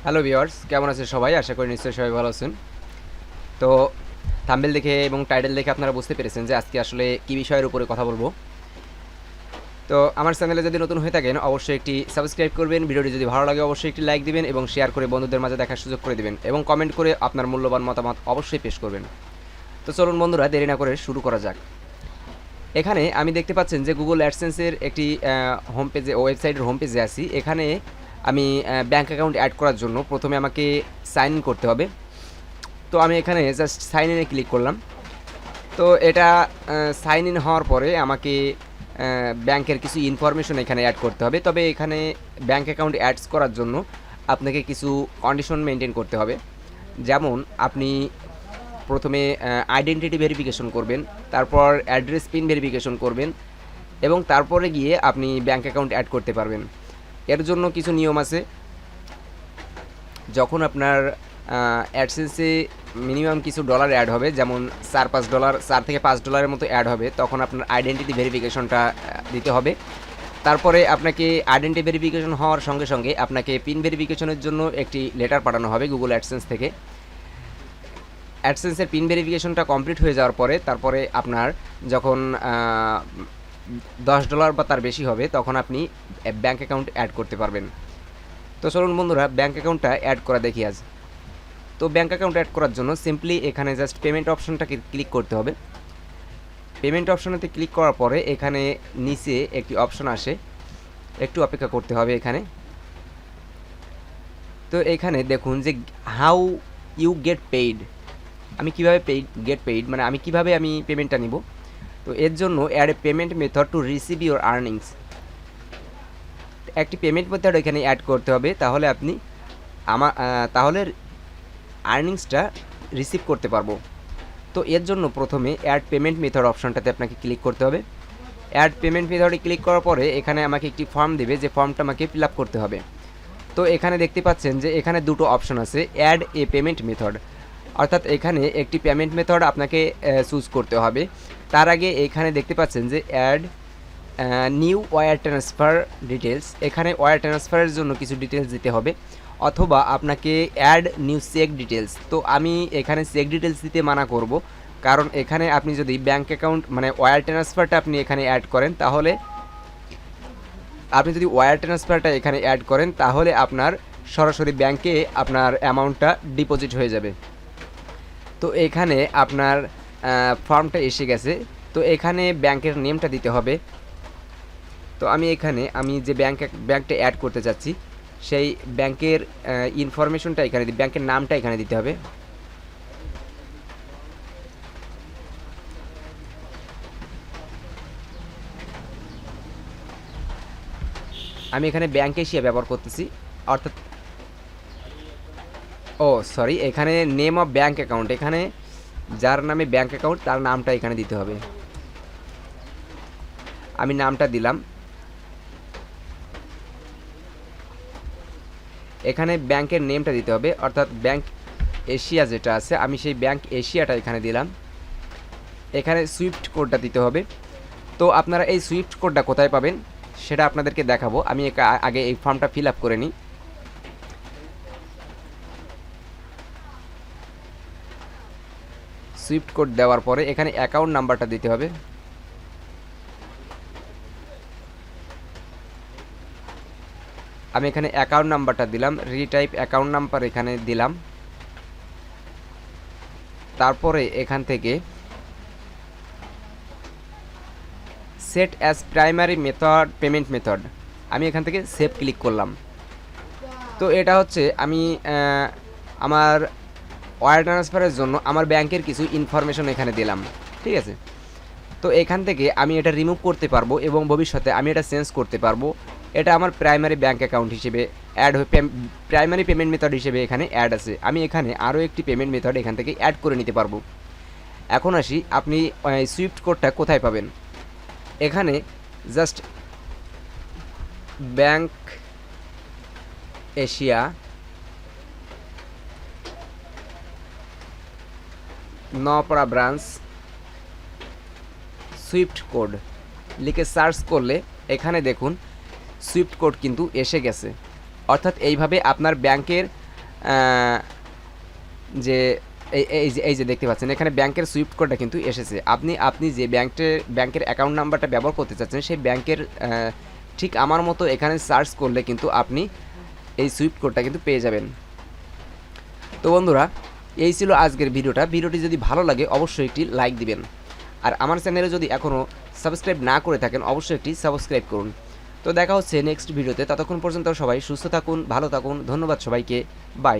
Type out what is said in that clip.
Hello viewers, কেমন আছেন সবাই? আশা করি নিশ্চয়ই সবাই ভালো আছেন। তো থাম্বনেল দেখে এবং টাইটেল দেখে আপনারা বুঝতে পেরেছেন যে আজকে আসলে কী বিষয়ের উপরে কথা বলবো। তো আমার চ্যানেলে যদি নতুন হয়ে থাকেন অবশ্যই একটি সাবস্ক্রাইব করবেন, ভিডিওটি যদি ভালো লাগে অবশ্যই একটি লাইক দিবেন এবং শেয়ার করে বন্ধুদের মাঝে দেখার সুযোগ করে দিবেন এবং কমেন্ট করে আপনার মূল্যবান মতামত অবশ্যই পেশ করবেন। তো চলুন বন্ধুরা, দেরি না করে শুরু করা যাক। এখানে আমি দেখতে পাচ্ছেন যে গুগল অ্যাডসেন্সের একটি হোম পেজে, ওয়েবসাইটের হোম পেজে আছি। এখানে আমি ব্যাঙ্ক অ্যাকাউন্ট অ্যাড করার জন্য প্রথমে আমাকে সাইন ইন করতে হবে। তো আমি এখানে জাস্ট সাইন ইনে ক্লিক করলাম। তো এটা সাইন ইন হওয়ার পরে আমাকে ব্যাংকের কিছু ইনফরমেশন এখানে অ্যাড করতে হবে। তবে এখানে ব্যাঙ্ক অ্যাকাউন্ট অ্যাডস করার জন্য আপনাকে কিছু কন্ডিশন মেনটেন করতে হবে। যেমন আপনি প্রথমে আইডেন্টিটি ভেরিফিকেশন করবেন, তারপর অ্যাড্রেস পিন ভেরিফিকেশন করবেন এবং তারপরে গিয়ে আপনি ব্যাঙ্ক অ্যাকাউন্ট অ্যাড করতে পারবেন। এর জন্য কিছু নিয়ম আছে। যখন আপনার অ্যাডসেন্সে মিনিমাম কিছু ডলার অ্যাড হবে, যেমন $4-5, $4 থেকে $5 মতো অ্যাড হবে, তখন আপনার আইডেন্টিটি ভেরিফিকেশনটা দিতে হবে। তারপরে আপনাকে আইডেন্টি ভেরিফিকেশন হওয়ার সঙ্গে সঙ্গে আপনাকে পিন ভেরিফিকেশনের জন্য একটি লেটার পাঠানো হবে গুগল অ্যাডসেন্স থেকে। অ্যাডসেন্সের পিন ভেরিফিকেশনটা কমপ্লিট হয়ে যাওয়ার পরে তারপরে আপনার যখন $10 বা তার বেশি হবে তখন আপনি ব্যাঙ্ক অ্যাকাউন্ট অ্যাড করতে পারবেন। তো চলুন বন্ধুরা, ব্যাঙ্ক অ্যাকাউন্টটা অ্যাড করা দেখি আজ। তো ব্যাঙ্ক অ্যাকাউন্ট অ্যাড করার জন্য সিম্পলি এখানে জাস্ট পেমেন্ট অপশনটাকে ক্লিক করতে হবে। পেমেন্ট অপশনেতে ক্লিক করার পরে এখানে নিচে একটি অপশন আসে, একটু অপেক্ষা করতে হবে এখানে। তো এখানে দেখুন যে হাউ ইউ গেট পেইড, আমি কীভাবে গেট পেইড মানে আমি কিভাবে পেমেন্টটা নিব। তো এর জন্য add a payment method to receive your earnings, একটি পেমেন্ট মেথড এখানে অ্যাড করতে হবে, তাহলে আপনি তাহলে আর্নিংসটা রিসিভ করতে পারবো। তো এর জন্য প্রথমে অ্যাড পেমেন্ট মেথড অপশনটাতে আপনাকে ক্লিক করতে হবে। অ্যাড পেমেন্ট মেথডে ক্লিক করার পরে এখানে আমাকে একটি ফর্ম দেবে, যে ফর্মটা আমাকে ফিল আপ করতে হবে। তো এখানে দেখতে পাচ্ছেন যে এখানে দুটো অপশন আছে, অ্যাড এ পেমেন্ট মেথড, অর্থাৎ এখানে একটি পেমেন্ট মেথড আপনাকে চুজ করতে হবে। তার আগে এখানে দেখতে পাচ্ছেন যে add new wire transfer details, এখানে ওয়্যার ট্রান্সফারের জন্য কিছু ডিটেলস দিতে হবে, অথবা আপনাকে অ্যাড নিউ চেক ডিটেলস। তো আমি এখানে চেক ডিটেলস দিতে মানা করব, কারণ এখানে আপনি যদি ব্যাঙ্ক অ্যাকাউন্ট মানে ওয়্যার ট্রান্সফারটা আপনি এখানে অ্যাড করেন, তাহলে আপনি যদি ওয়্যার ট্রান্সফারটা এখানে অ্যাড করেন তাহলে আপনার সরাসরি ব্যাংকে আপনার অ্যামাউন্টটা ডিপোজিট হয়ে যাবে। তো এখানে আপনার ফর্মটা এসে গেছে। তো এখানে ব্যাংকের নেমটা দিতে হবে। তো আমি যে ব্যাংকটা অ্যাড করতে চাচ্ছি সেই ব্যাংকের ইনফরমেশনটা এখানে ব্যাংকের নামটা এখানে দিতে হবে। আমি এখানে ব্যাংক এশিয়া ব্যবহার করতেছি, অর্থাৎ সরি, এখানে নেম অফ ব্যাংক অ্যাকাউন্ট, এখানে যার নামে ব্যাংক অ্যাকাউন্ট তার নামটা এখানে দিতে হবে। আমি নামটা দিলাম। এখানে ব্যাংকের নেমটা দিতে হবে, অর্থাৎ ব্যাংক এশিয়া যেটা আছে আমি সেই ব্যাংক এশিয়াটা এখানে দিলাম। এখানে সুইফট কোডটা দিতে হবে। তো আপনারা এই সুইফট কোডটা কোথায় পাবেন সেটা আপনাদেরকে দেখাবো। আমি আগে এই ফর্মটা ফিল আপ করে নিই। সুইফট কোড দেওয়ার পরে এখানে অ্যাকাউন্ট নাম্বারটা দিতে হবে। আমি এখানে অ্যাকাউন্ট নাম্বারটা দিলাম, রিটাইপ অ্যাকাউন্ট নাম্বার এখানে দিলাম। তারপরে এখান থেকে set as primary method payment method, আমি এখান থেকে সেভ ক্লিক করলাম। তো এটা হচ্ছে আমি আমার ওয়্যার ট্রান্সফারের জন্য আমার ব্যাংকের কিছু ইনফরমেশন এখানে দিলাম, ঠিক আছে। তো এখান থেকে আমি এটা রিমুভ করতে পারবো এবং ভবিষ্যতে আমি এটা চেঞ্জ করতে পারবো। এটা আমার প্রাইমারি ব্যাঙ্ক অ্যাকাউন্ট হিসেবে অ্যাড হয়ে প্রাইমারি পেমেন্ট মেথড হিসেবে এখানে অ্যাড আছে। আমি এখানে আরও একটি পেমেন্ট মেথড এখান থেকে অ্যাড করে নিতে পারবো। এখন আসি, আপনি সুইফট কোডটা কোথায় পাবেন। এখানে জাস্ট ব্যাংক এশিয়া নপাড়া ব্রাঞ্চ সুইফট কোড লিখে সার্চ করলে এখানে দেখুন সুইফট কোড কিন্তু এসে গেছে। অর্থাৎ এইভাবে আপনার ব্যাংকের যে এই যে দেখতে পাচ্ছেন এখানে ব্যাংকের সুইফট কোডটা কিন্তু এসেছে। আপনি যে ব্যাংকের অ্যাকাউন্ট নাম্বারটা ব্যবহার করতে চাচ্ছেন সেই ব্যাংকের ঠিক আমার মতো এখানে সার্চ করলে কিন্তু আপনি এই সুইফট কোডটা কিন্তু পেয়ে যাবেন। তো বন্ধুরা, এই ছিল আজকের ভিডিওটি যদি ভালো লাগে অবশ্যই একটি লাইক দিবেন, আর আমার চ্যানেলে যদি এখনও সাবস্ক্রাইব না করে থাকেন অবশ্যই একটি সাবস্ক্রাইব করুন। তো দেখা হচ্ছে নেক্সট ভিডিওতে, ততক্ষণ পর্যন্ত সবাই সুস্থ থাকুন, ভালো থাকুন, ধন্যবাদ সবাইকে, বাই।